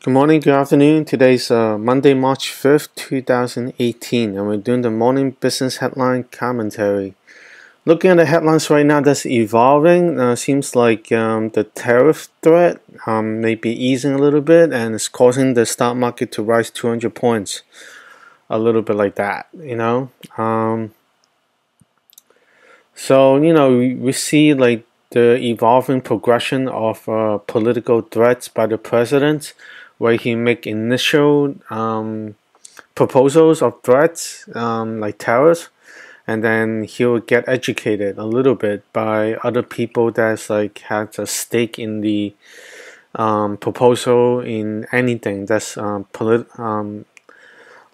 Good morning, good afternoon. Today's Monday, March 5th, 2018, and we're doing the morning business headline commentary. Looking at the headlines right now, that's evolving. Seems like the tariff threat may be easing a little bit, and it's causing the stock market to rise 200 points. A little bit like that, So, we see like the evolving progression of political threats by the president, where he make initial proposals of threats like tariffs, and then he'll get educated a little bit by other people that's like has a stake in the proposal in anything that's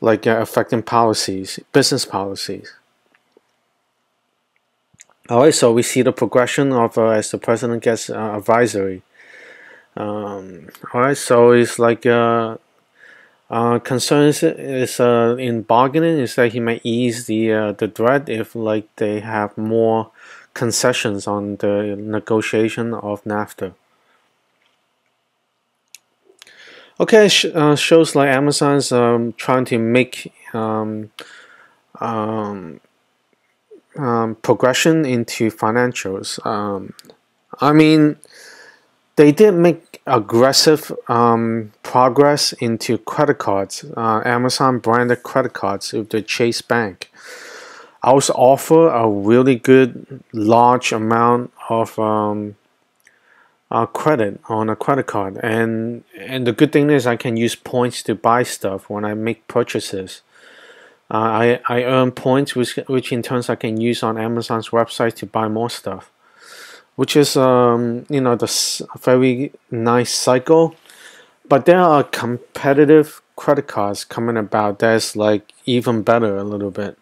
affecting policies, business policies. Alright, so we see the progression of as the president gets advisory. Alright, so it's like concern is in bargaining is that he might ease the threat if like they have more concessions on the negotiation of NAFTA. Okay, shows like Amazon's trying to make progression into financials. I mean, they did make aggressive progress into credit cards. Amazon branded credit cards with the Chase Bank. I also offer a really good large amount of credit on a credit card, and the good thing is I can use points to buy stuff when I make purchases. I earn points which in turn I can use on Amazon's website to buy more stuff, which is the very nice cycle. But there are competitive credit cards coming about that's like even better a little bit.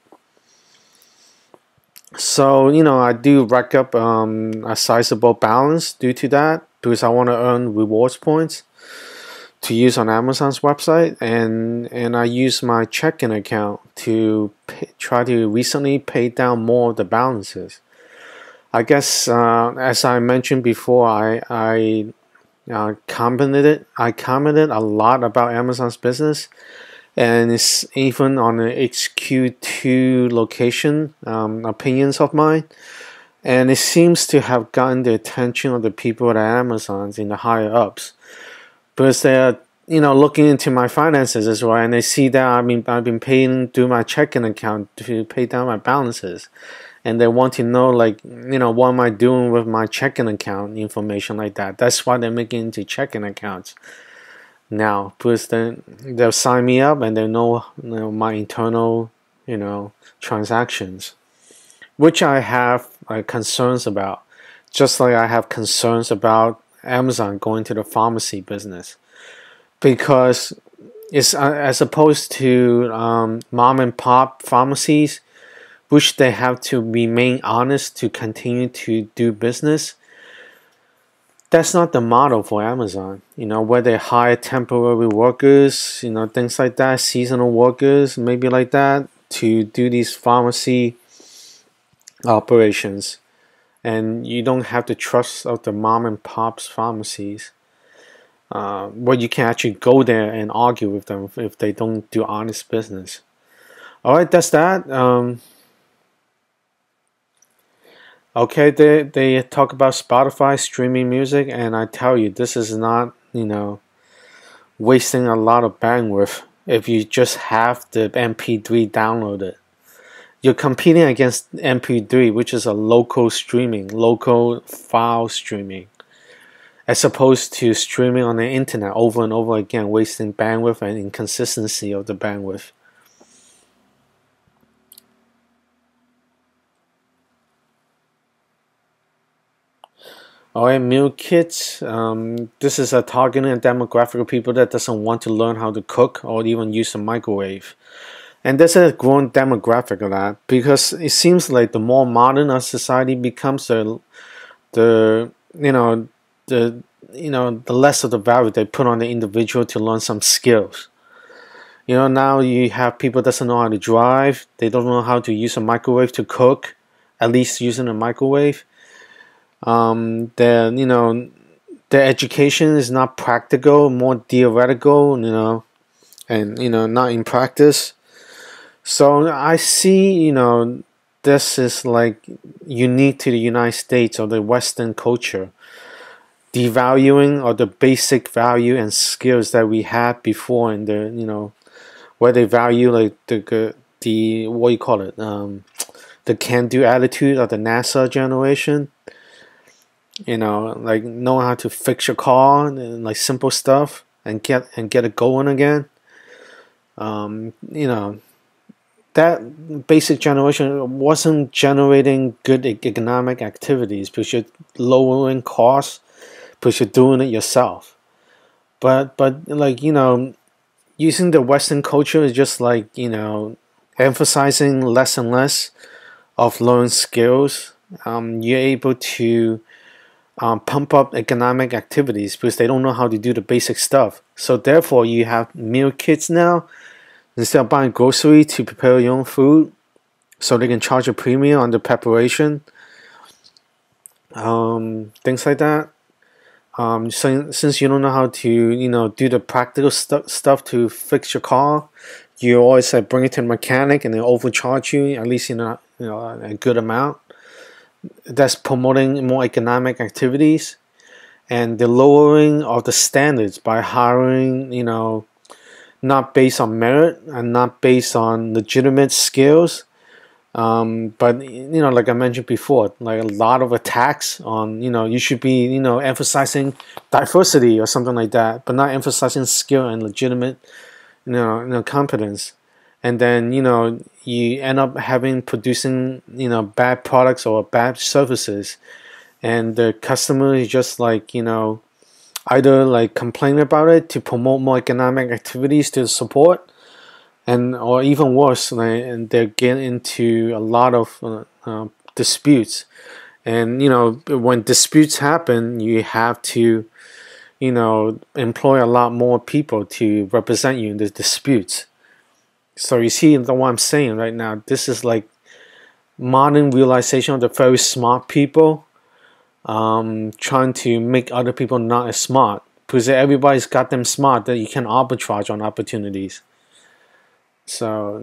So I do rack up a sizable balance due to that, because I want to earn rewards points to use on Amazon's website, and I use my checking account to try to recently pay down more of the balances. I guess as I mentioned before, I commented a lot about Amazon's business, and it's even on the HQ2 location opinions of mine, and it seems to have gotten the attention of the people at Amazon's in the higher ups, because they're looking into my finances as well, and they see that I've been paying through my checking account to pay down my balances, and they want to know what am I doing with my checking account information like that. That's why they're making into checking accounts now, because they'll sign me up and they know, my internal transactions, which I have concerns about, just like I have concerns about Amazon going to the pharmacy business, because it's as opposed to mom and pop pharmacies, which they have to remain honest to continue to do business. That's not the model for Amazon, where they hire temporary workers, things like that, seasonal workers, maybe like that, to do these pharmacy operations. And you don't have the trust of the mom and pops pharmacies, where you can actually go there and argue with them if they don't do honest business. Alright, that's that. Okay, they talk about Spotify streaming music, and I tell you, this is not, wasting a lot of bandwidth if you just have the MP3 downloaded. You're competing against MP3, which is a local file streaming, as opposed to streaming on the internet over and over again, wasting bandwidth and inconsistency of the bandwidth. Alright, meal kits. This is a targeting a demographic of people that doesn't want to learn how to cook or even use a microwave. And there's a growing demographic of that, because it seems like the more modern our society becomes, the less of the value they put on the individual to learn some skills. Now you have people that doesn't know how to drive, they don't know how to use a microwave to cook, at least using a microwave. their education is not practical, more theoretical, and not in practice. So I see, this is like unique to the United States or the Western culture, devaluing of the basic value and skills that we had before in the, where they value like the what do you call it, the can-do attitude of the NASA generation. Like know how to fix your car and like simple stuff and get it going again. That basic generation wasn't generating good economic activities because you're lowering costs, because you're doing it yourself. But like using the Western culture is just like emphasizing less and less of learned skills. You're able to pump up economic activities because they don't know how to do the basic stuff. So therefore, you have meal kits now. Instead of buying groceries to prepare your own food, so they can charge a premium on the preparation, things like that. So, since you don't know how to, do the practical stuff to fix your car, you always bring it to the mechanic and they overcharge you, at least a good amount. That's promoting more economic activities, and the lowering of the standards by hiring, not based on merit and not based on legitimate skills, but like I mentioned before, like a lot of attacks on you should be emphasizing diversity or something like that, but not emphasizing skill and legitimate competence. And then you end up producing bad products or bad services, and the customer is just like either like complain about it to promote more economic activities to support, or even worse, and they get into a lot of disputes. And when disputes happen, you have to employ a lot more people to represent you in the disputes. So you see what I'm saying right now. This is like modern realization of the very smart people trying to make other people not as smart, because everybody's got them smart that you can arbitrage on opportunities. So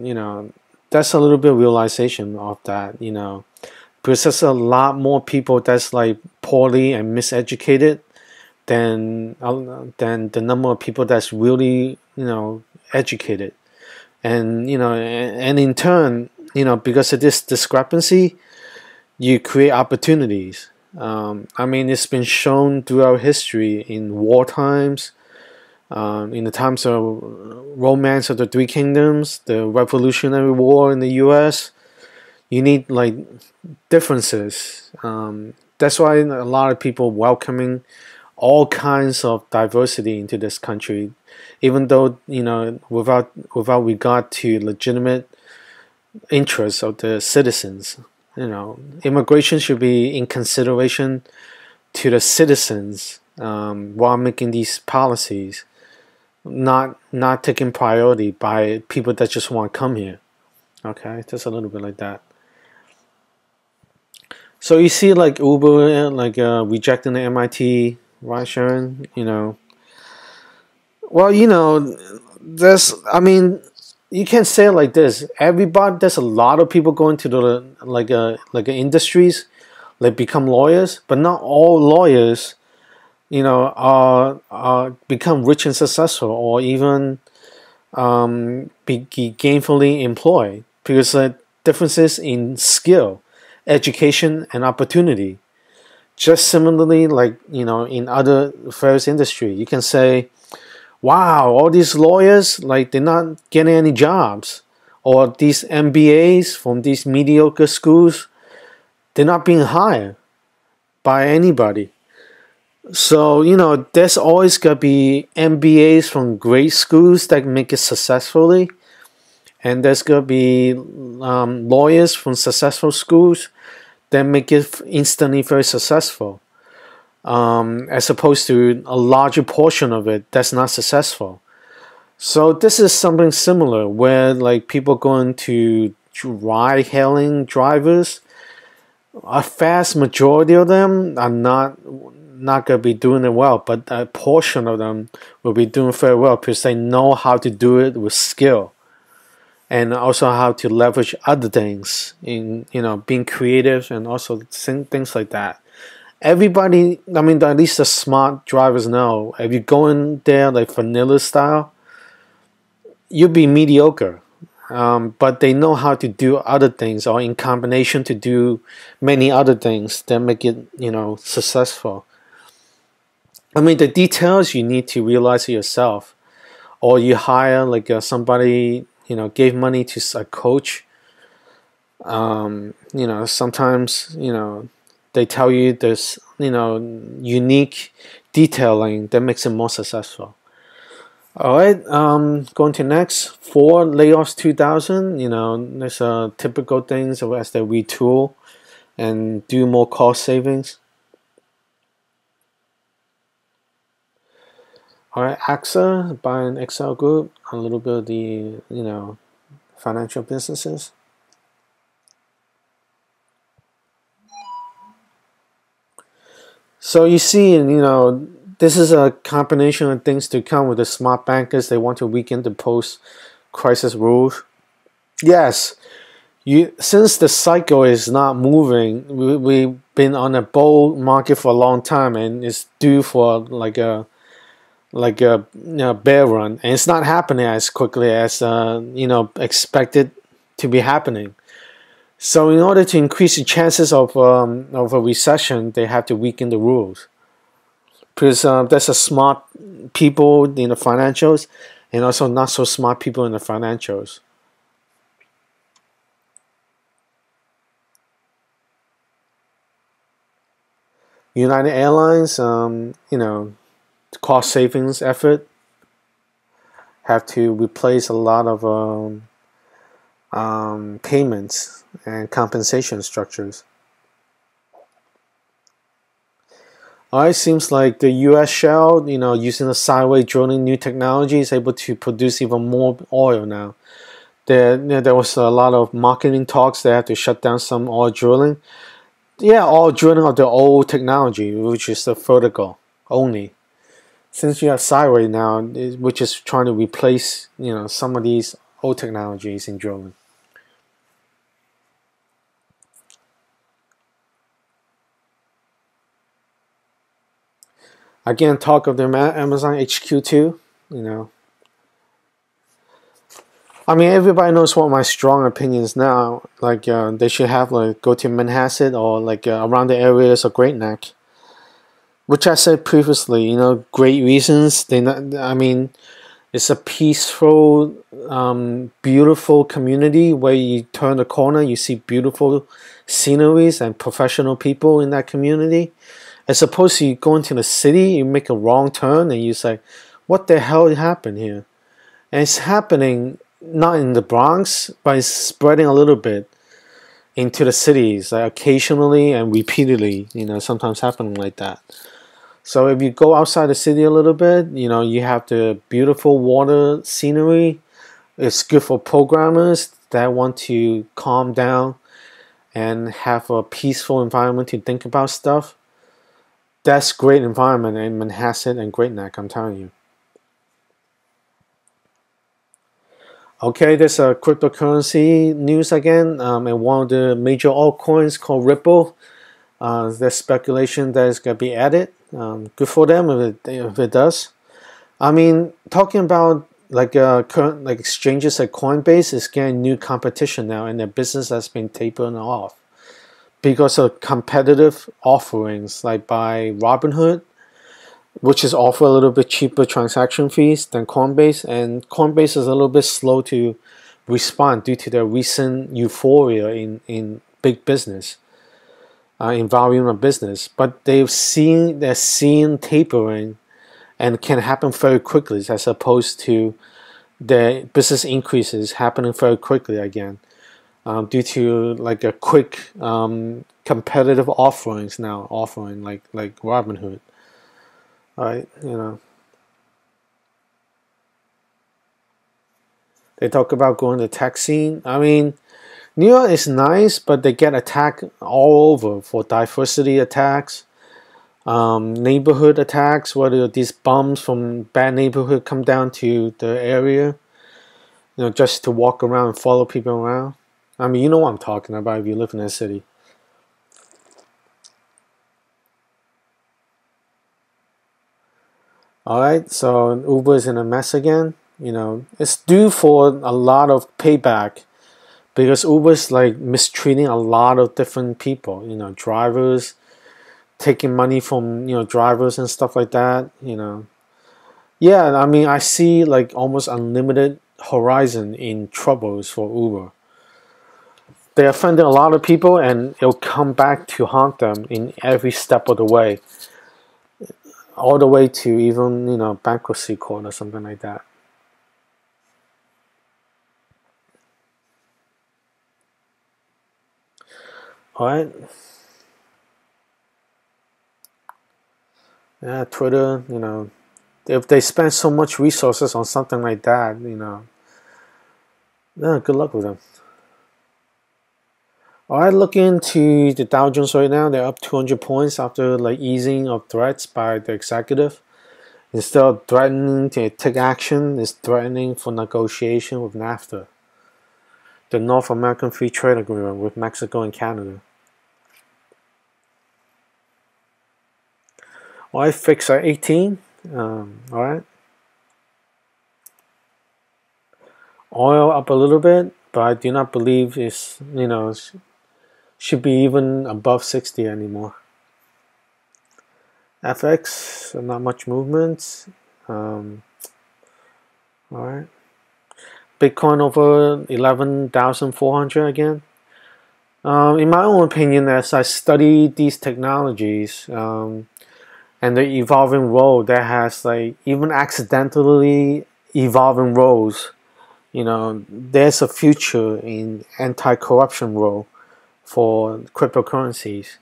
that's a little bit of realization of that, because there's a lot more people that's like poorly and miseducated than the number of people that's really educated. And and in turn, because of this discrepancy, you create opportunities. I mean, it's been shown throughout history in war times, in the times of romance of the Three Kingdoms, the Revolutionary War in the U.S. You need like differences. That's why a lot of people welcoming all kinds of diversity into this country, even though without regard to legitimate interests of the citizens. Immigration should be in consideration to the citizens while making these policies, not taking priority by people that just want to come here. Okay, just a little bit like that. So you see, like Uber, like rejecting the MIT ride sharing. Well, there's, I mean, you can say it like this. There's a lot of people going to the like industries, like become lawyers, but not all lawyers, are become rich and successful, or even be gainfully employed, because differences in skill, education, and opportunity. Just similarly, like in other various industry, you can say, wow, all these lawyers, like they're not getting any jobs, or these MBAs from these mediocre schools, they're not being hired by anybody. So there's always gonna be MBAs from great schools that make it successfully, and there's gonna be lawyers from successful schools that make it instantly very successful. As opposed to a larger portion of it that's not successful. So this is something similar, where like people going to ride-hailing drivers, a vast majority of them are not going to be doing it well, but a portion of them will be doing very well because they know how to do it with skill, and also how to leverage other things in, being creative, and also things like that. Everybody, I mean, at least the smart drivers know, if you go in there like vanilla style, you'll be mediocre. But they know how to do other things, or in combination to do many other things that make it, successful. I mean, the details you need to realize it yourself, or you hire like somebody, gave money to a coach. Sometimes, they tell you this, unique detailing that makes it more successful. All right, going to next, Ford layoffs 2,000. There's typical things as they retool and do more cost savings. All right, AXA buying Excel Group, a little bit of the, financial businesses. So you see, this is a combination of things to come with the smart bankers. They want to weaken the post-crisis rules. Yes, since the cycle is not moving, we've been on a bull market for a long time, and it's due for like a bear run, and it's not happening as quickly as expected to be happening. So in order to increase the chances of a recession, they have to weaken the rules. Because there's a smart people in the financials, and also not so smart people in the financials. United Airlines, cost savings effort, have to replace a lot of payments and compensation structures. It seems like the U.S. shale, using the sideways drilling new technology, is able to produce even more oil now. There was a lot of marketing talks. They had to shut down some oil drilling. Yeah, oil drilling of the old technology, which is the vertical only. Since you have sideways now, which is trying to replace, some of these old technologies in drilling. Again, talk of the Amazon HQ too, I mean, everybody knows what my strong opinions now. Like, they should have go to Manhasset or around the areas of Great Neck, which I said previously. Great reasons. I mean, it's a peaceful, beautiful community where you turn the corner, you see beautiful sceneries and professional people in that community. As opposed to you go into the city, you make a wrong turn, and you say, what the hell happened here? And it's happening not in the Bronx, but it's spreading a little bit into the cities, occasionally and repeatedly, sometimes happening like that. So if you go outside the city a little bit, you have the beautiful water scenery. It's good for programmers that want to calm down and have a peaceful environment to think about stuff. That's great environment in Manhasset and Great Neck, I'm telling you. Okay, there's a cryptocurrency news again, and one of the major altcoins called Ripple. There's speculation that it's going to be added. Good for them if it does. I mean, talking about current exchanges like Coinbase is getting new competition now, and their business has been tapering off because of competitive offerings like by Robinhood, which is offer a little bit cheaper transaction fees than Coinbase, and Coinbase is a little bit slow to respond due to the recent euphoria in big business, in volume of business. But they're seeing tapering, and can happen very quickly, as opposed to the business increases happening very quickly again, due to a quick competitive offerings now offering like Robinhood. Right, they talk about going to tech scene. I mean, New York is nice, but they get attacked all over for diversity attacks. neighborhood attacks, whether these bums from bad neighborhood come down to the area, just to walk around and follow people around. I mean, you know what I'm talking about if you live in a city. Alright, so Uber is in a mess again. It's due for a lot of payback because Uber's like mistreating a lot of different people, drivers, taking money from, drivers and stuff like that, Yeah, I mean, I see like almost unlimited horizon in troubles for Uber. They offended a lot of people and it'll come back to haunt them in every step of the way. All the way to even, bankruptcy court or something like that. Alright. Yeah, Twitter, if they spend so much resources on something like that, yeah, good luck with them. Alright, looking into the Dow Jones right now, they're up 200 points after like easing of threats by the executive. Instead of threatening to take action, it's threatening for negotiation with NAFTA, the North American Free Trade Agreement with Mexico and Canada. Alright, fix at 18. Alright. Oil up a little bit, but I do not believe it's, should be even above 60 anymore. FX, not much movement. Alright. Bitcoin over 11,400 again. In my own opinion, as I study these technologies and the evolving role that has like even accidentally evolving roles, there's a future in anti-corruption role for cryptocurrencies.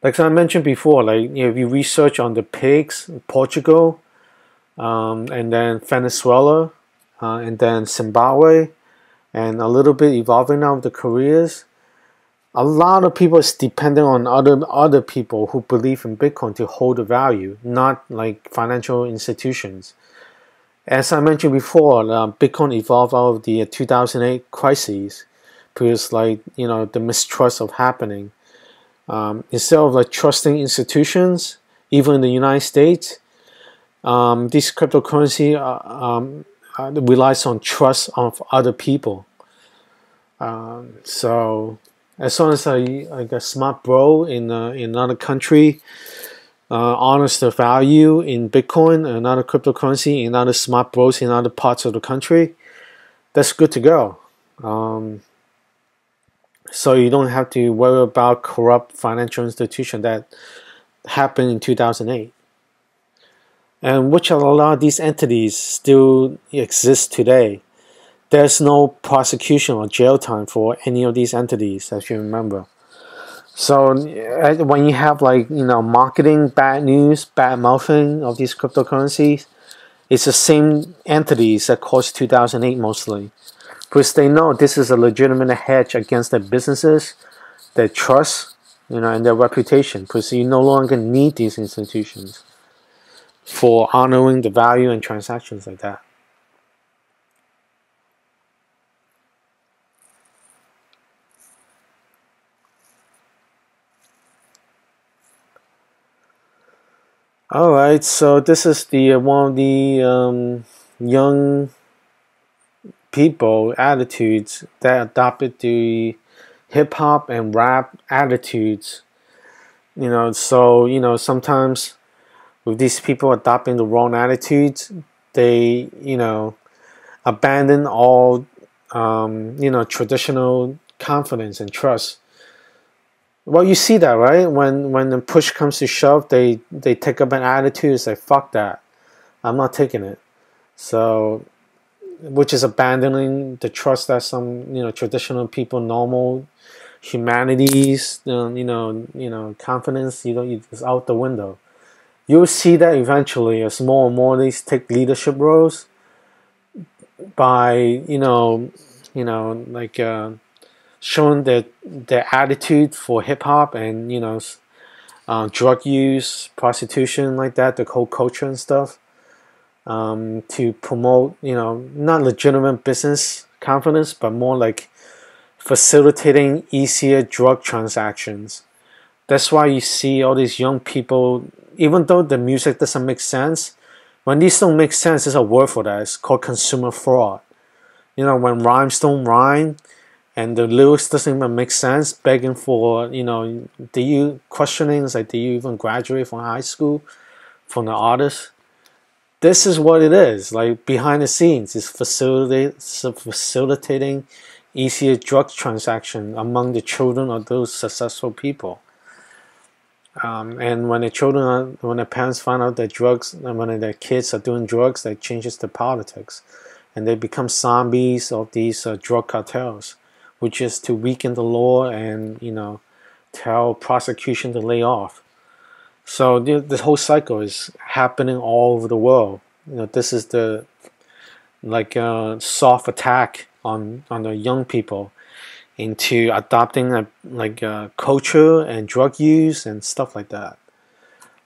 Like I mentioned before, like if you research on the pigs, Portugal, and then Venezuela, and then Zimbabwe, and a little bit evolving now with the Koreas, a lot of people is dependent on other people who believe in Bitcoin to hold the value, not like financial institutions. As I mentioned before, Bitcoin evolved out of the 2008 crisis because like the mistrust of happening. Instead of like trusting institutions, even in the United States, this cryptocurrency relies on trust of other people. So as long as like a smart bro in another country honors the value in Bitcoin, another cryptocurrency, and other smart bros in other parts of the country, that's good to go. So you don't have to worry about corrupt financial institution that happened in 2008. And which a lot of these entities still exist today. There's no prosecution or jail time for any of these entities, as you remember. So when you have like, marketing, bad news, bad mouthing of these cryptocurrencies, it's the same entities that caused 2008 mostly. Because they know this is a legitimate hedge against their businesses, their trust, and their reputation. Because you no longer need these institutions for honoring the value and transactions like that. All right, so this is the one of the young people attitudes that adopted the hip hop and rap attitudes. So sometimes with these people adopting the wrong attitudes, they abandon all traditional confidence and trust. Well, you see that, right? When the push comes to shove, they take up an attitude and say, fuck that, I'm not taking it. So which is abandoning the trust that some traditional people, normal humanities, confidence, is out the window. You'll see that eventually as more and more of these take leadership roles by showing their attitude for hip hop and drug use, prostitution, like that, the whole culture and stuff, to promote, not legitimate business confidence, but more like facilitating easier drug transactions. That's why you see all these young people, even though the music doesn't make sense, when these don't make sense, there's a word for that. It's called consumer fraud. When rhymes don't rhyme and the lyrics doesn't even make sense, begging for, do you questioning, it's like, do you even graduate from high school from the artist? This is what it is. Like, behind the scenes, it's facilitating easier drug transaction among the children of those successful people. And when the parents find out that drugs, and when their kids are doing drugs, that changes the politics, and they become zombies of these drug cartels, which is to weaken the law and tell prosecution to lay off. So this whole cycle is happening all over the world. This is the soft attack on the young people into adopting culture and drug use and stuff like that.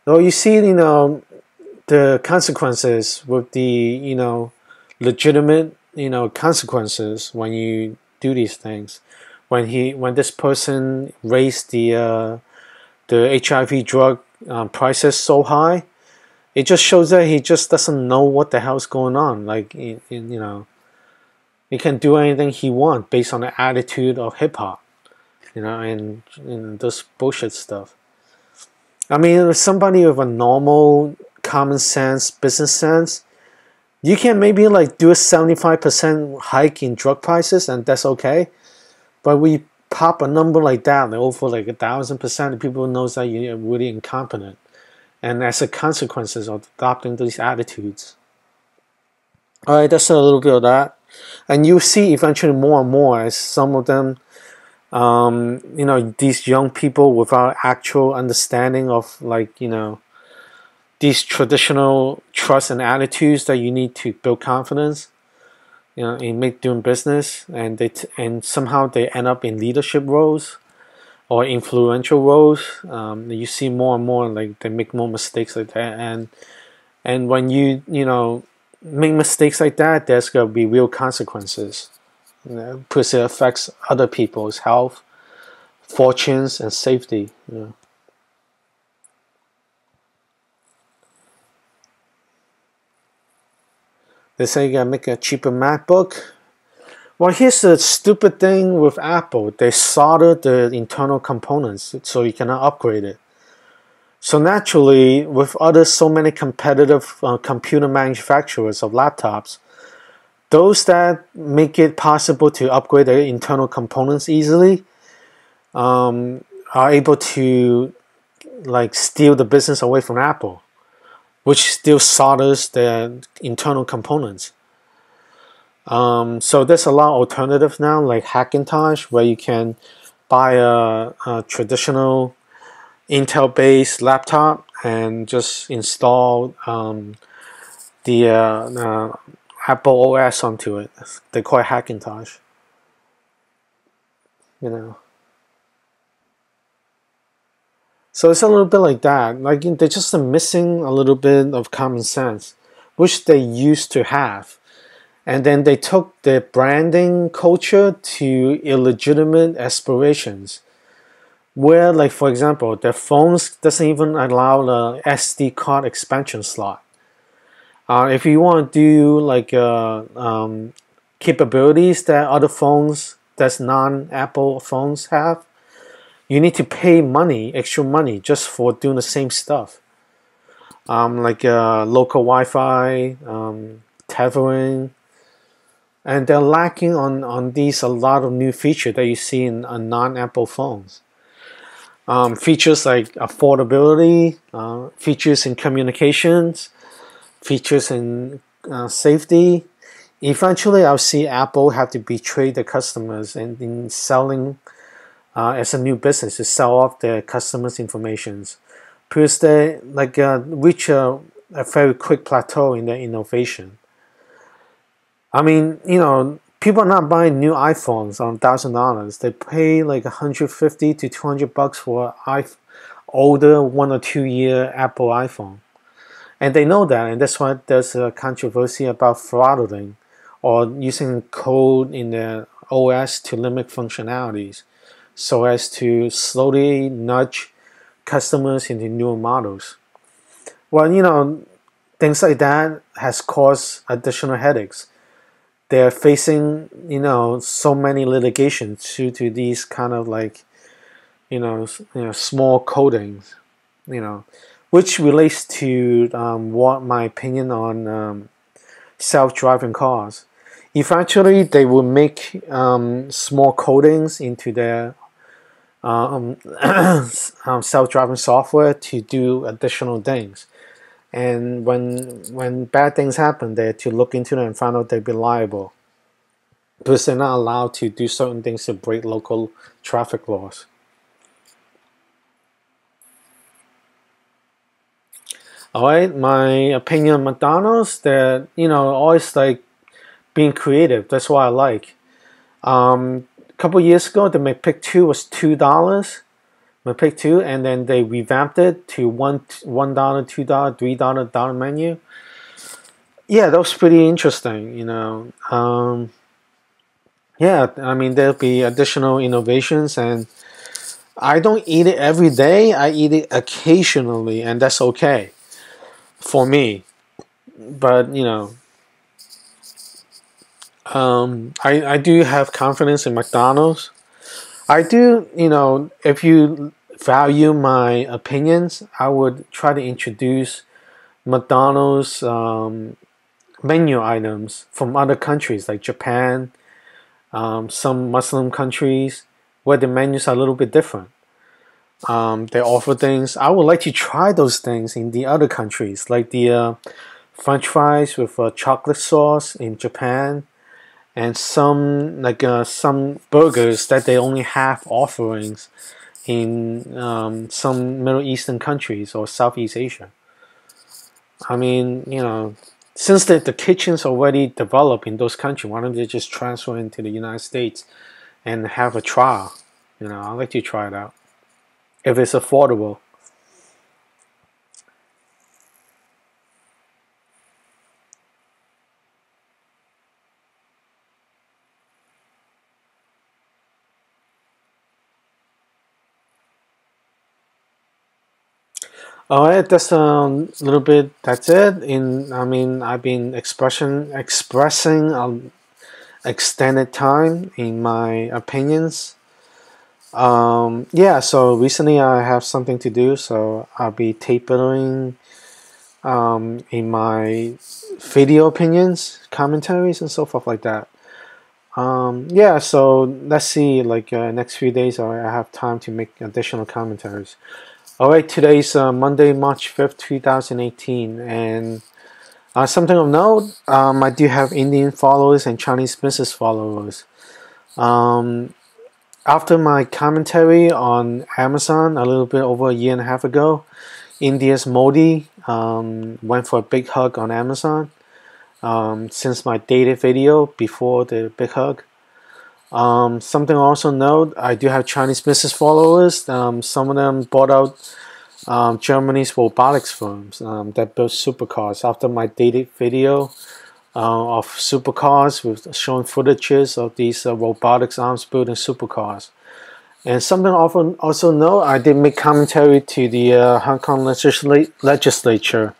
So you see, the consequences with the legitimate consequences when you do these things. When this person raised the HIV drug prices so high, it just shows that he just doesn't know what the hell's going on. Like, he can do anything he wants based on the attitude of hip hop, and this bullshit stuff. I mean, if somebody with a normal common sense, business sense, you can maybe do a 75% hike in drug prices, and that's okay. But we pop a number like that, over 1,000%, people knows that you're really incompetent, and as a consequences of adopting these attitudes. All right, that's a little bit of that. And you see eventually more and more as some of them, these young people without actual understanding of these traditional trust and attitudes that you need to build confidence, in doing business, and somehow they end up in leadership roles or influential roles. You see more and more they make more mistakes like that, and when you make mistakes like that, there's going to be real consequences, because it affects other people's health, fortunes, and safety. They say you gotta make a cheaper MacBook. Well, here's the stupid thing with Apple. They solder the internal components so you cannot upgrade it. So naturally, with so many competitive computer manufacturers of laptops, those that make it possible to upgrade their internal components easily are able to steal the business away from Apple, which still solders their internal components. So there's a lot of alternatives now, like Hackintosh, where you can buy a traditional Intel-based laptop and just install the Apple OS onto it. They call it Hackintosh. So it's a little bit like that. They're just missing a little bit of common sense, which they used to have. And then they took their branding culture to illegitimate aspirations, where, for example, their phones doesn't even allow the SD card expansion slot. If you want to do capabilities that other phones, that's non-Apple phones have, you need to pay extra money just for doing the same stuff. Local Wi-Fi, tethering, and they're lacking on a lot of new features that you see in non-Apple phones. Features like affordability, features in communications, features in safety. Eventually, I'll see Apple have to betray the customers in selling as a new business, to sell off their customers' informations, because they reach a very quick plateau in their innovation. I mean, people are not buying new iPhones on $1,000. They pay $150 to $200 for older 1 or 2 year Apple iPhone. And they know that, and that's why there's a controversy about throttling or using code in the OS to limit functionalities so as to slowly nudge customers into newer models. Well, things like that has caused additional headaches. They're facing, so many litigations due to these kind of like, small codings, which relates to what my opinion on self-driving cars. Eventually, they will make small codings into their self-driving software to do additional things. And when bad things happen, they have to look into them and find out they'd be liable, because they're not allowed to do certain things to break local traffic laws. All right, my opinion on McDonald's, they're always like being creative. That's what I like. A couple years ago, the McPick 2 was $2. McPick 2, and then they revamped it to $1, $2, $3 dollar menu. Yeah, that was pretty interesting. Yeah, I mean, there'll be additional innovations, and I don't eat it every day. I eat it occasionally, and that's okay for me. But I do have confidence in McDonald's. I do, if you value my opinions, I would try to introduce McDonald's menu items from other countries like Japan, some Muslim countries where the menus are a little bit different. They offer things. I would like to try those things in the other countries, like the French fries with chocolate sauce in Japan, and some burgers that they only have offerings in some Middle Eastern countries or Southeast Asia. I mean, since the kitchen's already developed in those countries, why don't they just transfer into the United States and have a trial? I'd like to try it out if it's affordable. All right, that's a little bit. That's it. I've been expressing extended time in my opinions. Yeah. So recently I have something to do, so I'll be tapering in my video opinions, commentaries, and so forth like that. Yeah. So let's see. Like next few days, I have time to make additional commentaries. Alright, today's Monday, March 5th, 2018, and something of note, I do have Indian followers and Chinese business followers. After my commentary on Amazon a little bit over a year and a half ago, India's Modi went for a big hug on Amazon since my dated video before the big hug. Something also note, I do have Chinese business followers. Some of them bought out Germany's robotics firms that build supercars. After my dated video of supercars with showing footages of these robotics arms building supercars. And something also note, I did make commentary to the Hong Kong legislature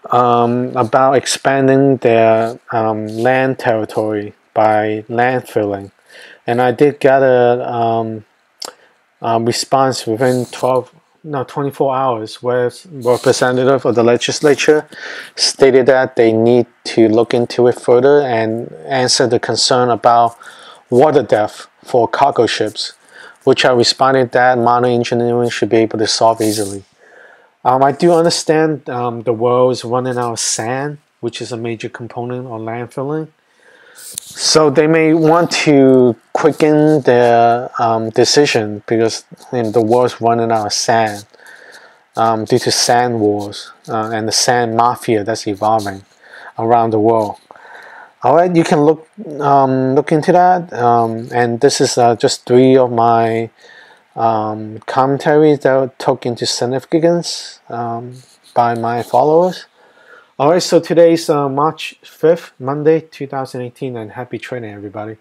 about expanding their land territory by landfilling. And I did get a response within 24 hours, where representative of the legislature stated that they need to look into it further and answer the concern about water depth for cargo ships, which I responded that modern engineering should be able to solve easily. I do understand the world is running out of sand, which is a major component of landfilling. So they may want to quicken their decision because the world's running out of sand due to sand wars and the sand mafia that's evolving around the world. All right, you can look into that. And this is just 3 of my commentaries that took into significance by my followers. Alright, so today's March 5th, Monday, 2018, and happy trading, everybody.